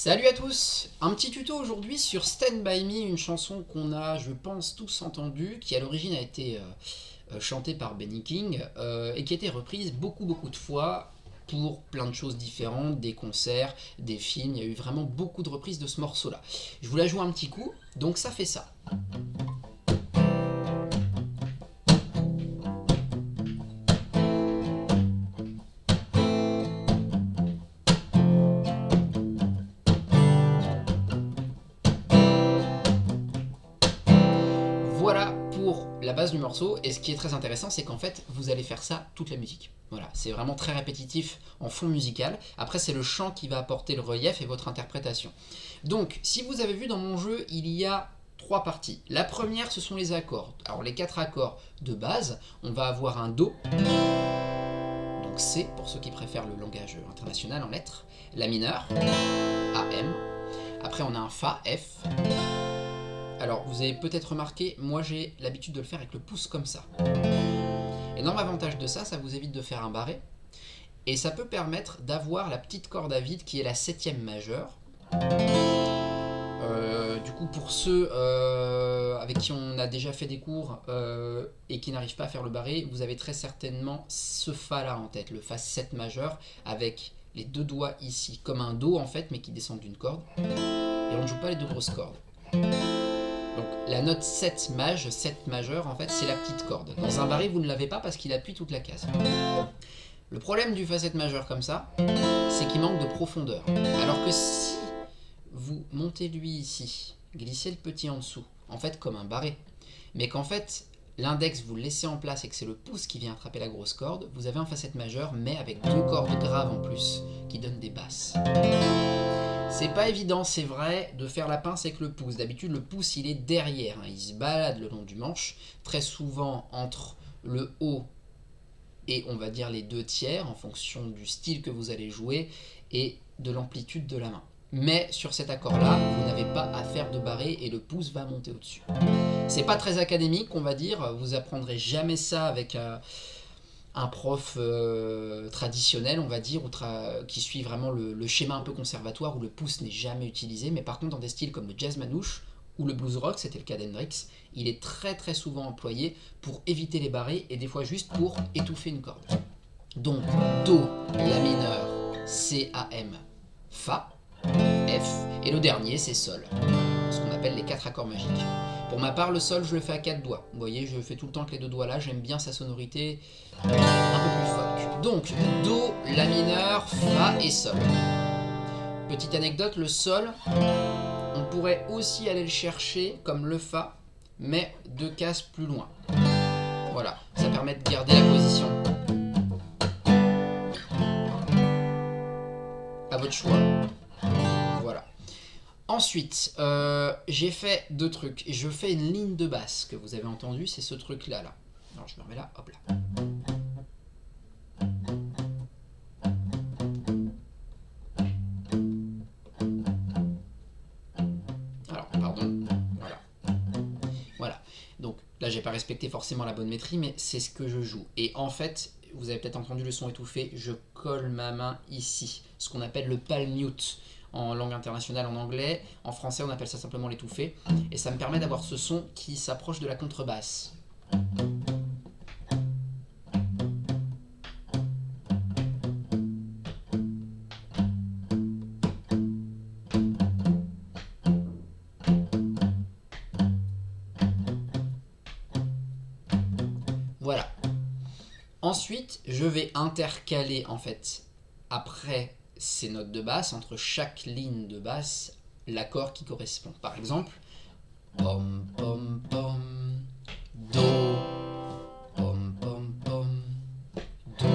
Salut à tous! Un petit tuto aujourd'hui sur Stand By Me, une chanson qu'on a, je pense, tous entendue, qui à l'origine a été chantée par Benny King et qui a été reprise beaucoup de fois pour plein de choses différentes, des concerts, des films, il y a eu vraiment beaucoup de reprises de ce morceau-là. Je vous la joue un petit coup, donc ça fait ça. Voilà pour la base du morceau, et ce qui est très intéressant, c'est qu'en fait, vous allez faire ça toute la musique. Voilà, c'est vraiment très répétitif en fond musical. Après, c'est le chant qui va apporter le relief et votre interprétation. Donc, si vous avez vu dans mon jeu, il y a trois parties. La première, ce sont les accords. Alors, les quatre accords de base, on va avoir un Do, donc C, pour ceux qui préfèrent le langage international en lettres, la mineur, AM, après on a un Fa, F. Alors, vous avez peut-être remarqué, moi j'ai l'habitude de le faire avec le pouce comme ça. Énorme avantage de ça, ça vous évite de faire un barré, et ça peut permettre d'avoir la petite corde à vide qui est la septième majeure. Du coup, pour ceux avec qui on a déjà fait des cours et qui n'arrivent pas à faire le barré, vous avez très certainement ce Fa là en tête, le Fa 7 majeur, avec les deux doigts ici, comme un Do en fait, mais qui descendent d'une corde, et on ne joue pas les deux grosses cordes. Donc la note 7 majeur en fait, c'est la petite corde. Dans un barré, vous ne l'avez pas parce qu'il appuie toute la case. Le problème du Fa 7 majeur comme ça, c'est qu'il manque de profondeur. Alors que si vous montez lui ici, glissez le petit en dessous, en fait comme un barré, mais qu'en fait l'index vous le laissez en place et que c'est le pouce qui vient attraper la grosse corde, vous avez un Fa 7 majeur mais avec deux cordes graves en plus qui donnent des basses. C'est pas évident, c'est vrai, de faire la pince avec le pouce. D'habitude, le pouce, il est derrière, hein. Il se balade le long du manche, très souvent entre le haut et on va dire les deux tiers, en fonction du style que vous allez jouer et de l'amplitude de la main. Mais sur cet accord-là, vous n'avez pas à faire de barré et le pouce va monter au-dessus. C'est pas très académique, on va dire. Vous apprendrez jamais ça avec un prof traditionnel, on va dire, qui suit vraiment le schéma un peu conservatoire où le pouce n'est jamais utilisé. Mais par contre, dans des styles comme le jazz manouche ou le blues rock, c'était le cas d'Hendrix, il est très souvent employé pour éviter les barrés et des fois juste pour étouffer une corde. Donc, Do, La mineur, C, A, M, Fa, F, et le dernier c'est Sol, ce qu'on appelle les quatre accords magiques. Pour ma part, le Sol, je le fais à quatre doigts. Vous voyez, je le fais tout le temps avec les deux doigts là, j'aime bien sa sonorité un peu plus folk. Donc, Do, La mineur, Fa et Sol. Petite anecdote, le Sol, on pourrait aussi aller le chercher comme le Fa, mais deux cases plus loin. Voilà, ça permet de garder la position. À votre choix. Voilà. Ensuite, j'ai fait deux trucs. Je fais une ligne de basse que vous avez entendu, c'est ce truc-là. Là. Alors je me remets là, hop là. Alors, pardon. Voilà. Voilà. Donc là, j'ai pas respecté forcément la bonne métrie, mais c'est ce que je joue. Et en fait, vous avez peut-être entendu le son étouffé, je colle ma main ici, ce qu'on appelle le palm mute en langue internationale en anglais. En français, on appelle ça simplement l'étouffé. Et ça me permet d'avoir ce son qui s'approche de la contrebasse. Voilà. Ensuite, je vais intercaler en fait, après ces notes de basse, entre chaque ligne de basse, l'accord qui correspond. Par exemple, pom pom pom, do, pom pom pom, do,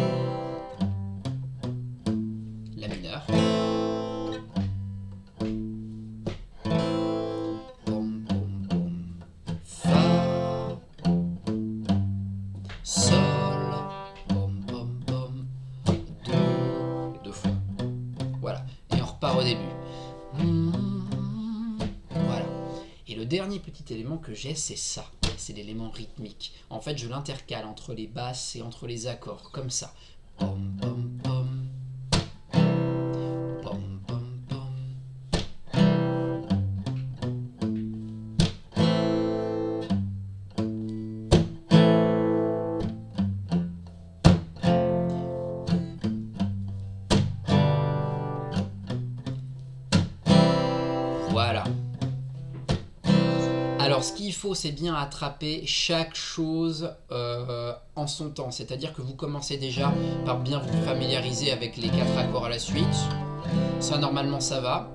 la mineur, pom pom pom, fa, sol, pom pom pom, do, deux fois. Voilà, et on repart au début. Voilà. Et le dernier petit élément que j'ai, c'est ça. C'est l'élément rythmique. En fait, je l'intercale entre les basses et entre les accords, comme ça. Pom pom pom. Pom pom pom. Voilà. Alors, ce qu'il faut, c'est bien attraper chaque chose en son temps. C'est-à-dire que vous commencez déjà par bien vous familiariser avec les 4 accords à la suite. Ça, normalement, ça va.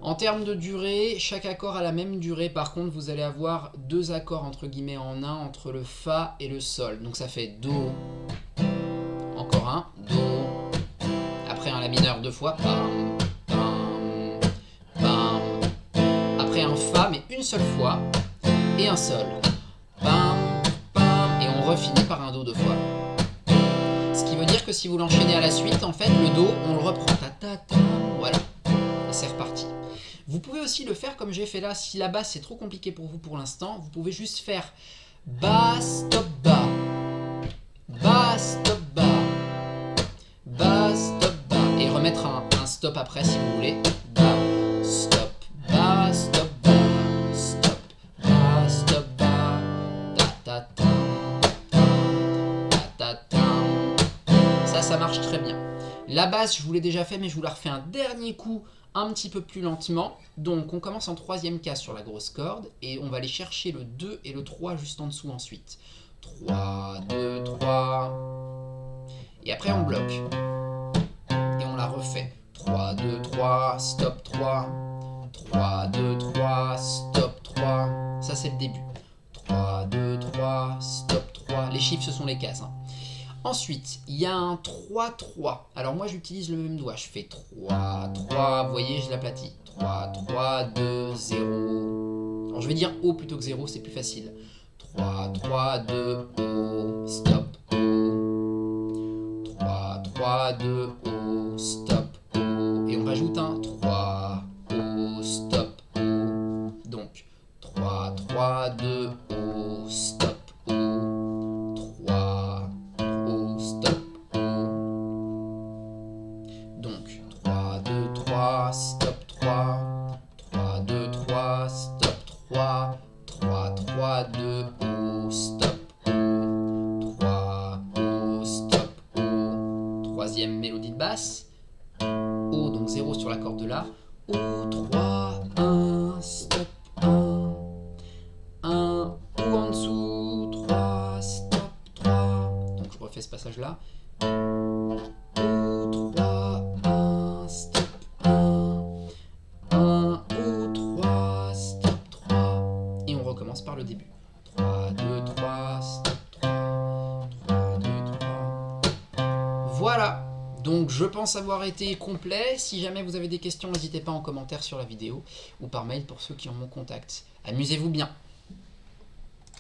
En termes de durée, chaque accord a la même durée. Par contre, vous allez avoir 2 accords entre guillemets en un entre le Fa et le Sol. Donc ça fait Do, encore un, Do. Après un La mineur 2 fois, Pam, Pam, Pam. Après un Fa, mais une seule fois, et un Sol. Pam, Pam. Et on refinit par un Do 2 fois. Ce qui veut dire que si vous l'enchaînez à la suite, en fait, le Do, on le reprend. Ta, ta, ta, voilà. Et c'est reparti. Vous pouvez aussi le faire comme j'ai fait là. Si la basse c'est trop compliqué pour vous pour l'instant, vous pouvez juste faire bas, stop, bas. Bas, stop, bas. Bas, stop, bas. Et remettre un stop après si vous voulez. Bas, stop, bas, stop, bas. Stop, bas, stop, bas. Ta, ta, ta, ta, ta, ta. Ça marche très bien. La basse, je vous l'ai déjà fait, mais je vous la refais un dernier coup un petit peu plus lentement. Donc on commence en 3e case sur la grosse corde et on va aller chercher le 2 et le 3 juste en dessous ensuite. 3, 2, 3. Et après on bloque. Et on la refait. 3, 2, 3, stop 3. 3, 2, 3, stop 3. Ça c'est le début. 3, 2, 3, stop 3. Les chiffres ce sont les cases. Ensuite, il y a un 3-3. Alors moi j'utilise le même doigt. Je fais 3-3. Vous voyez, je l'aplatis. 3-3-2, 0. Alors je vais dire O plutôt que 0, c'est plus facile. 3-3-2, O, stop, O. 3-3-2, O, stop, O. Et on rajoute un 3, O, stop, O. Donc 3-3-2, O, stop, O. 3, O, stop, O. Donc 3, 2, 3, stop 3. 3, 2, 3, stop 3. 3, 3, 2, O, stop, O. 3, O, stop, O. Troisième mélodie de basse. O, donc 0 sur la corde de La. O, 3, 1, stop, 1. 1, O en dessous, 3, stop, 3. Donc je refais ce passage-là. O, 3, 1, stop, 1. 1, O, 3, stop, 3. Et on recommence par le début. 3, 2, 3, stop, 3. 3, 2, 3. Voilà. Donc je pense avoir été complet. Si jamais vous avez des questions, n'hésitez pas en commentaire sur la vidéo ou par mail pour ceux qui ont mon contact. Amusez-vous bien.